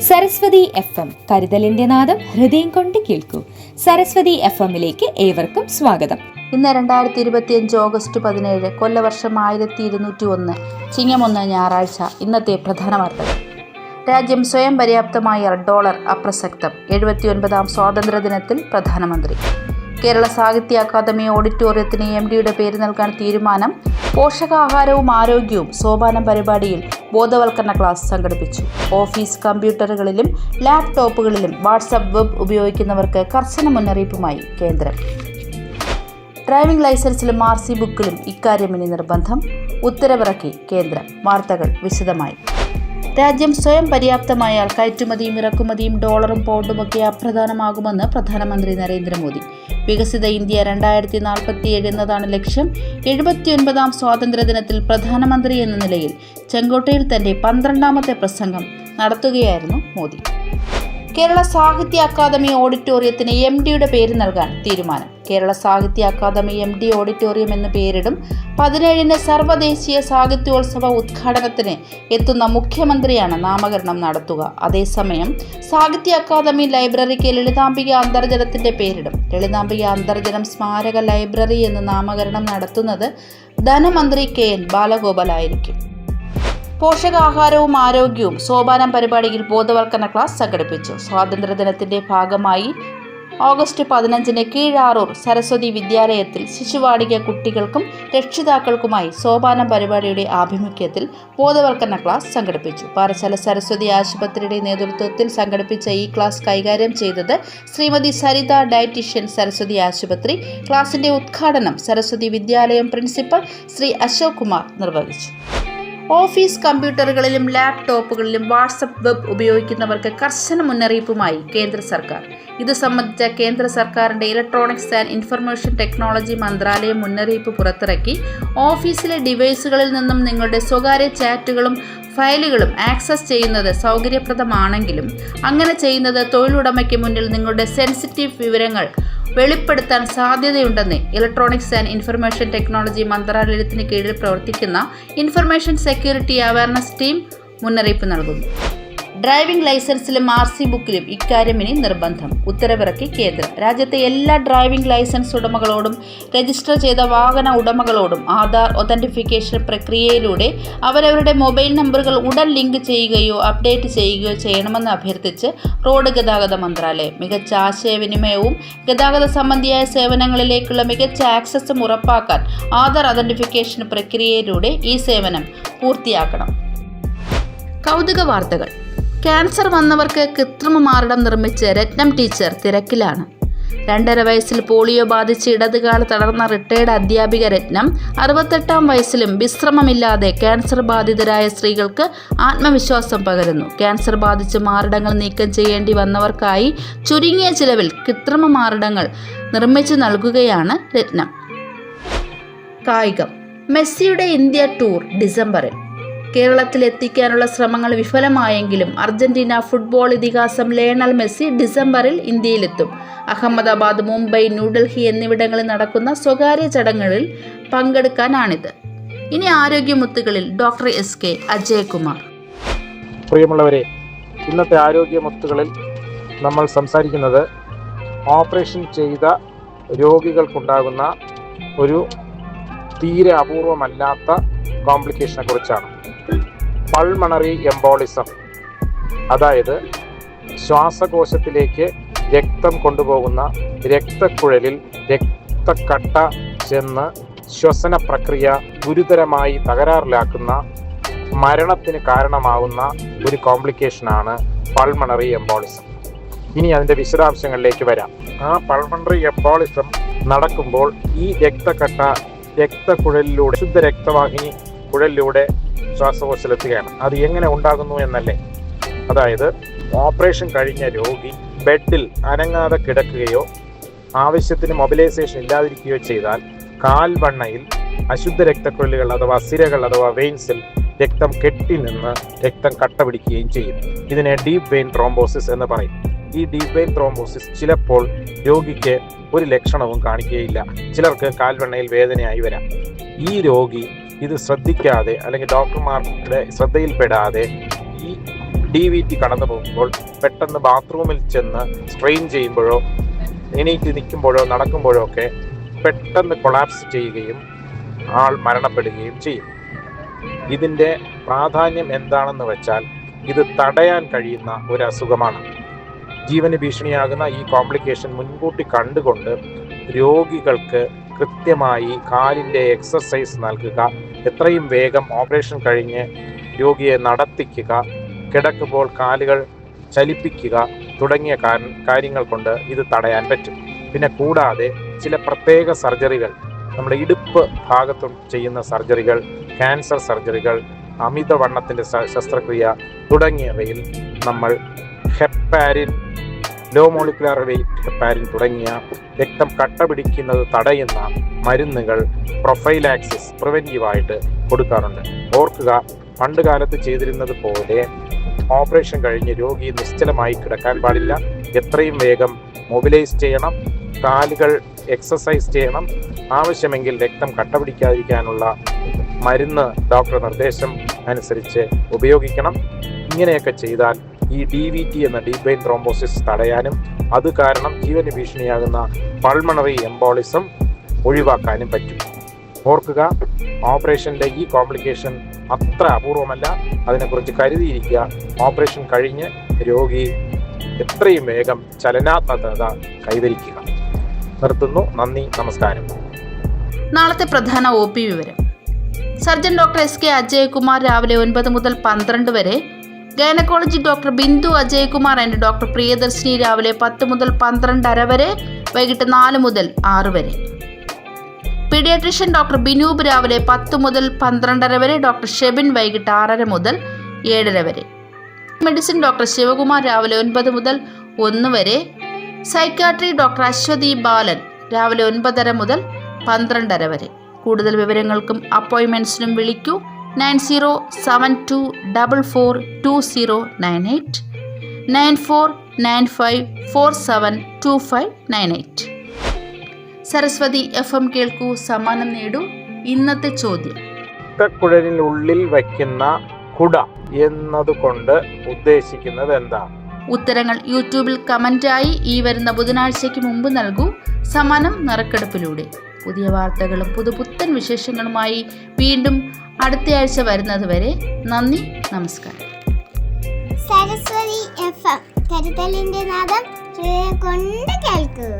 Saraswati FM കരുതലിന്റെ നാദം ഹൃദയം കൊണ്ട് കേൾക്കൂ. സരസ്വതി FMലേക്ക് ഏവർക്കും സ്വാഗതം. ഇന്ന് 2025 ഓഗസ്റ്റ് 17, കൊല്ലവർഷം 1201, ചിങ്ങം 1 ഞായറാഴ്ച. ഇന്നത്തെ പ്രധാന വാർത്തകൾ. രാജ്യം സ്വയം പര്യാപ്തമായ ഡോളർ അപ്രസക്തം. 79ാം സ്വാതന്ത്ര്യദിനത്തിൽ പ്രധാനമന്ത്രി. കേരള സാഹിത്യ അക്കാദമി ഓഡിറ്റോറിയത്തിന് MDയുടെ പേര് നൽകാൻ തീരുമാനം. പോഷകാഹാരവും ആരോഗ്യവും സോപാനം പരിപാടിയിൽ ബോധവൽക്കരണ ക്ലാസ് സംഘടിപ്പിച്ചു. ഓഫീസ് കമ്പ്യൂട്ടറുകളിലും ലാപ്ടോപ്പുകളിലും വാട്സാപ്പ് വെബ് ഉപയോഗിക്കുന്നവർക്ക് കർശന മുന്നറിയിപ്പുമായി കേന്ദ്രം. ഡ്രൈവിംഗ് ലൈസൻസിലും RC ബുക്കിലും ഇക്കാര്യം ഇനി നിർബന്ധം. ഉത്തരവിറക്കി കേന്ദ്രം. വാർത്തകൾ വിശദമായി. രാജ്യം സ്വയം പര്യാപ്തമായാൽ കയറ്റുമതിയും ഇറക്കുമതിയും ഡോളറും പൗണ്ടുമൊക്കെ അപ്രധാനമാകുമെന്ന് പ്രധാനമന്ത്രി നരേന്ദ്രമോദി. വികസിത ഇന്ത്യ 2047 എന്നതാണ് ലക്ഷ്യം. 79ാം സ്വാതന്ത്ര്യദിനത്തിൽ പ്രധാനമന്ത്രി എന്ന നിലയിൽ ചെങ്കോട്ടയിൽ തന്റെ 12ാമത്തെ പ്രസംഗം നടത്തുകയായിരുന്നു മോദി. കേരള സാഹിത്യ അക്കാദമി ഓഡിറ്റോറിയത്തിന് MDയുടെ പേര് നൽകാൻ തീരുമാനം. കേരള സാഹിത്യ അക്കാദമി MD ഓഡിറ്റോറിയം എന്ന് പേരിടും. 17-ന് സർവ്വദേശീയ സാഹിത്യോത്സവ ഉദ്ഘാടനത്തിന് എത്തുന്ന മുഖ്യമന്ത്രിയാണ് നാമകരണം നടത്തുക. അതേസമയം സാഹിത്യ അക്കാദമി ലൈബ്രറിക്ക് ലളിതാംബിക അന്തർജനത്തിന്റെ പേരിടും. ലളിതാംബിക അന്തർജനം സ്മാരക ലൈബ്രറി എന്ന് നാമകരണം നടത്തുന്നത് ധനമന്ത്രി KN ബാലഗോപാലായിരിക്കും. പോഷകാഹാരവും ആരോഗ്യവും സോപാനം പരിപാടിയിൽ ബോധവൽക്കരണ ക്ലാസ് സംഘടിപ്പിച്ചു. സ്വാതന്ത്ര്യദിനത്തിന്റെ ഭാഗമായി ഓഗസ്റ്റ് 15-ന് കീഴാറൂർ സരസ്വതി വിദ്യാലയത്തിൽ ശിശുവാടിക കുട്ടികൾക്കും രക്ഷിതാക്കൾക്കുമായി സോപാനം പരിപാടിയുടെ ആഭിമുഖ്യത്തിൽ ബോധവൽക്കരണ ക്ലാസ് സംഘടിപ്പിച്ചു. പാറശാല സരസ്വതി ആശുപത്രിയുടെ നേതൃത്വത്തിൽ സംഘടിപ്പിച്ച ഈ ക്ലാസ് കൈകാര്യം ചെയ്തത് ശ്രീമതി സരിത, ഡയറ്റീഷ്യൻ, സരസ്വതി ആശുപത്രി. ക്ലാസിന്റെ ഉദ്ഘാടനം സരസ്വതി വിദ്യാലയം പ്രിൻസിപ്പൽ ശ്രീ അശോക് കുമാർ നിർവഹിച്ചു. ഓഫീസ് കമ്പ്യൂട്ടറുകളിലും ലാപ്ടോപ്പുകളിലും വാട്സാപ്പ് വെബ് ഉപയോഗിക്കുന്നവർക്ക് കർശന മുന്നറിയിപ്പുമായി കേന്ദ്ര സർക്കാർ. ഇത് സംബന്ധിച്ച കേന്ദ്ര സർക്കാരിൻ്റെ ഇലക്ട്രോണിക്സ് ആൻഡ് ഇൻഫർമേഷൻ ടെക്നോളജി മന്ത്രാലയം മുന്നറിയിപ്പ് പുറത്തിറക്കി. ഓഫീസിലെ ഡിവൈസുകളിൽ നിന്നും നിങ്ങളുടെ സ്വകാര്യ ചാറ്റുകളും ഫയലുകളും ആക്സസ് ചെയ്യുന്നത് സൗകര്യപ്രദമാണെങ്കിലും അങ്ങനെ ചെയ്യുന്നത് തൊഴിലുടമയ്ക്ക് മുന്നിൽ നിങ്ങളുടെ സെൻസിറ്റീവ് വിവരങ്ങൾ വെളിപ്പെടുത്താൻ സാധ്യതയുണ്ടെന്ന് ഇലക്ട്രോണിക്സ് ആൻഡ് ഇൻഫർമേഷൻ ടെക്നോളജി മന്ത്രാലയത്തിന് കീഴിൽ പ്രവർത്തിക്കുന്ന ഇൻഫർമേഷൻ സെക്യൂരിറ്റി അവയർനെസ് ടീം മുന്നറിയിപ്പ് നൽകുന്നു. ഡ്രൈവിംഗ് ലൈസൻസിലും RC ബുക്കിലും ഇക്കാര്യം ഇനി നിർബന്ധം. ഉത്തരവിറക്കി കേന്ദ്രം. രാജ്യത്തെ എല്ലാ ഡ്രൈവിംഗ് ലൈസൻസ് ഉടമകളോടും രജിസ്റ്റർ ചെയ്ത വാഹന ഉടമകളോടും ആധാർ ഒതന്റിഫിക്കേഷൻ പ്രക്രിയയിലൂടെ അവരവരുടെ മൊബൈൽ നമ്പറുകൾ ഉടൻ ലിങ്ക് ചെയ്യുകയോ അപ്ഡേറ്റ് ചെയ്യുകയോ ചെയ്യണമെന്ന് അഭ്യർത്ഥിച്ച് റോഡ് ഗതാഗത മന്ത്രാലയം. മികച്ച ആശയവിനിമയവും ഗതാഗത സംബന്ധിയായ സേവനങ്ങളിലേക്കുള്ള മികച്ച ആക്സസും ഉറപ്പാക്കാൻ ആധാർ ഒതന്റിഫിക്കേഷൻ പ്രക്രിയയിലൂടെ ഈ സേവനം പൂർത്തിയാക്കണം. കൗതുക വാർത്തകൾ. ക്യാൻസർ വന്നവർക്ക് കൃത്രിമ മാറിടം നിർമ്മിച്ച് രത്നം ടീച്ചർ തിരക്കിലാണ്. 2.5 വയസ്സിൽ പോളിയോ ബാധിച്ച് ഇടതുകാല തളർന്ന റിട്ടയർഡ് അധ്യാപിക രത്നം 68ാം വയസ്സിലും വിശ്രമമില്ലാതെ ക്യാൻസർ ബാധിതരായ സ്ത്രീകൾക്ക് ആത്മവിശ്വാസം പകരുന്നു. ക്യാൻസർ ബാധിച്ച് മാറിടങ്ങൾ നീക്കം ചെയ്യേണ്ടി വന്നവർക്കായി ചുരുങ്ങിയ ചിലവിൽ കൃത്രിമ മാറിടങ്ങൾ നിർമ്മിച്ചു നൽകുകയാണ് രത്നം. കായികം. മെസ്സിയുടെ ഇന്ത്യ ടൂർ ഡിസംബറിൽ. കേരളത്തിൽ എത്തിക്കാനുള്ള ശ്രമങ്ങൾ വിഫലമായെങ്കിലും അർജന്റീന ഫുട്ബോൾ ഇതിഹാസം ലയണൽ മെസ്സി ഡിസംബറിൽ ഇന്ത്യയിലെത്തും. അഹമ്മദാബാദ്, മുംബൈ, ന്യൂഡൽഹി എന്നിവിടങ്ങളിൽ നടക്കുന്ന സ്വകാര്യ ചടങ്ങുകളിൽ പങ്കെടുക്കാനാണിത്. ഇനി ആരോഗ്യമുത്തുകളിൽ ഡോക്ടർ SK അജയകുമാർ. പ്രിയമുള്ളവരെ, ഇന്നത്തെ ആരോഗ്യമുത്തുകളിൽ നമ്മൾ സംസാരിക്കുന്നത് ഓപ്പറേഷൻ ചെയ്ത രോഗികൾക്കുണ്ടാകുന്ന ഒരു തീരെ അപൂർവമല്ലാത്ത കോംപ്ലിക്കേഷനെ കുറിച്ചാണ്. പൾമണറി എംബോളിസം, അതായത് ശ്വാസകോശത്തിലേക്ക് രക്തം കൊണ്ടുപോകുന്ന രക്തക്കുഴലിൽ രക്തക്കട്ട ചെന്ന് ശ്വസന പ്രക്രിയ ഗുരുതരമായി തകരാറിലാക്കുന്ന മരണത്തിന് കാരണമാകുന്ന ഒരു കോംപ്ലിക്കേഷനാണ് പൾമണറി എംബോളിസം. ഇനി അതിൻ്റെ വിശദാംശങ്ങളിലേക്ക് വരാം. ആ പൾമണറി എംബോളിസം നടക്കുമ്പോൾ ഈ രക്തക്കട്ട രക്തക്കുഴലിലൂടെ ശുദ്ധ രക്തവാഹിനി കുഴലിലൂടെ ശ്വാസകോശത്തിലെത്തുകയാണ്. അത് എങ്ങനെ ഉണ്ടാകുന്നു എന്നല്ലേ? അതായത് ഓപ്പറേഷൻ കഴിഞ്ഞ രോഗി ബെഡിൽ അനങ്ങാതെ കിടക്കുകയോ ആവശ്യത്തിന് മൊബിലൈസേഷൻ ഇല്ലാതിരിക്കുകയോ ചെയ്താൽ കാൽവണ്ണയിൽ അശുദ്ധ രക്തക്കുഴലുകൾ അഥവാ സിരകൾ അഥവാ വെയിൻസിൽ രക്തം കെട്ടി നിന്ന് രക്തം കട്ട പിടിക്കുകയും ചെയ്യും. ഇതിനെ ഡീപ്പ് വെയിൻ ത്രോംബോസിസ് എന്ന് പറയും. ഈ ഡീപ്പ് വെയിൻ ത്രോംബോസിസ് ചിലപ്പോൾ രോഗിക്ക് ഒരു ലക്ഷണവും കാണിക്കുകയില്ല. ചിലർക്ക് കാൽവണ്ണയിൽ വേദനയായി വരാം. ഈ രോഗി ഇത് ശ്രദ്ധിക്കാതെ അല്ലെങ്കിൽ ഡോക്ടർമാരുടെ ശ്രദ്ധയിൽപ്പെടാതെ ഈ DVT കടന്നു പോകുമ്പോൾ പെട്ടെന്ന് ബാത്റൂമിൽ ചെന്ന് സ്ട്രെയിൻ ചെയ്യുമ്പോഴോ എണീറ്റ് നിൽക്കുമ്പോഴോ നടക്കുമ്പോഴോ ഒക്കെ പെട്ടെന്ന് കൊളാപ്സ് ചെയ്യുകയും ആൾ മരണപ്പെടുകയും ചെയ്യും. ഇതിൻ്റെ പ്രാധാന്യം എന്താണെന്ന് വെച്ചാൽ ഇത് തടയാൻ കഴിയുന്ന ഒരു അസുഖമാണ്. ജീവന് ഭീഷണിയാകുന്ന ഈ കോംപ്ലിക്കേഷൻ മുൻകൂട്ടി കണ്ടുകൊണ്ട് രോഗികൾക്ക് കൃത്യമായി കാലിൻ്റെ എക്സർസൈസ് നൽകുക, എത്രയും വേഗം ഓപ്പറേഷൻ കഴിഞ്ഞ് രോഗിയെ നടത്തിക്കുക, കിടക്കുമ്പോൾ കാലുകൾ ചലിപ്പിക്കുക തുടങ്ങിയ കാര്യങ്ങൾ കൊണ്ട് ഇത് തടയാൻ പറ്റും. പിന്നെ കൂടാതെ ചില പ്രത്യേക സർജറികൾ, നമ്മുടെ ഇടുപ്പ് ഭാഗത്തും ചെയ്യുന്ന സർജറികൾ, ക്യാൻസർ സർജറികൾ, അമിതവണ്ണത്തിൻ്റെ ശസ്ത്രക്രിയ തുടങ്ങിയവയിൽ നമ്മൾ heparin, low molecular weight heparin തുടങ്ങിയ രക്തം കട്ട പിടിക്കുന്നത് തടയുന്ന മരുന്നുകൾ പ്രൊഫൈലാക്സിസ് പ്രിവെൻറ്റീവായിട്ട് കൊടുക്കാറുണ്ട്. ഓർക്കുക, പണ്ട് കാലത്ത് ചെയ്തിരുന്നത് പോലെ ഓപ്പറേഷൻ കഴിഞ്ഞ് രോഗി നിശ്ചലമായി കിടക്കാൻ പാടില്ല. എത്രയും വേഗം മൊബിലൈസ് ചെയ്യണം, കാലുകൾ എക്സസൈസ് ചെയ്യണം, ആവശ്യമെങ്കിൽ രക്തം കട്ട പിടിക്കാതിരിക്കാനുള്ള മരുന്ന് ഡോക്ടർ നിർദ്ദേശം അനുസരിച്ച് ഉപയോഗിക്കണം. ഇങ്ങനെയൊക്കെ ചെയ്താൽ ഈ DVT എന്ന ഡീപ് വെയിൻ ത്രോംബോസിസ് തടയാനും അത് കാരണം ജീവന് ഭീഷണിയാകുന്ന പൾമണറി എംബോളിസം ഒഴിവാക്കാനും പറ്റും. ഓർക്കുക, ഓപ്പറേഷൻ്റെ ഈ കോംപ്ലിക്കേഷൻ അത്ര അപൂർവമല്ല. അതിനെക്കുറിച്ച് കരുതിയിരിക്കുക. ഓപ്പറേഷൻ കഴിഞ്ഞ് രോഗി എത്രയും വേഗം ചലനാത്മകത കൈവരിക്കുക. നിർത്തുന്നു. നന്ദി, നമസ്കാരം. നാളത്തെ പ്രധാന OP വിവരം. സർജൻ ഡോക്ടർ SK അജയ്കുമാർ രാവിലെ 9 മുതൽ 12 വരെ. Gynaecology doctor Bindu Ajaykumar and doctor Priyadarshini രാവിലെ 10 മുതൽ 12:30 വരെ, വൈകിട്ട് 4 മുതൽ 6 വരെ. പീഡിയാട്രീഷ്യൻ ഡോക്ടർ ബിനൂബ് രാവിലെ 10 മുതൽ 12:30 വരെ. ഡോക്ടർ ഷെബിൻ വൈകിട്ട് 6:30 മുതൽ 7:30 വരെ. മെഡിസിൻ ഡോക്ടർ ശിവകുമാർ രാവിലെ 9 മുതൽ 1 വരെ. സൈക്യാട്രി ഡോക്ടർ അശ്വതി ബാലൻ രാവിലെ 9:30 മുതൽ 12:30 വരെ. കൂടുതൽ വിവരങ്ങൾക്കും അപ്പോയിൻമെൻറ്റ്സിനും വിളിക്കൂ 9072442098 9495472598. സരസ്വതി FM കേൾക്കൂ, സമ്മാനം നേടൂ. ഇന്നത്തെ ചോദ്യം: രക്തക്കുഴലിനുള്ളിൽ വയ്ക്കുന്ന കുട എന്നതുകൊണ്ട് ഉദ്ദേശിക്കുന്നത് എന്താണ്? ഉത്തരങ്ങൾ യൂട്യൂബിൽ കമൻ്റായി ഈ വരുന്ന ബുധനാഴ്ചയ്ക്ക് മുമ്പ് നൽകൂ. സമ്മാനം നറുക്കെടുപ്പിലൂടെ. പുതിയ വാർത്തകളും പുതുപുത്തൻ വിശേഷങ്ങളുമായി വീണ്ടും അടുത്തയാഴ്ച വരുന്നത് വരെ നന്ദി, നമസ്കാരം. സരസ്വതി FM കരുതലിന്റെ നാദം കൊണ്ട് കേൾക്കൂ.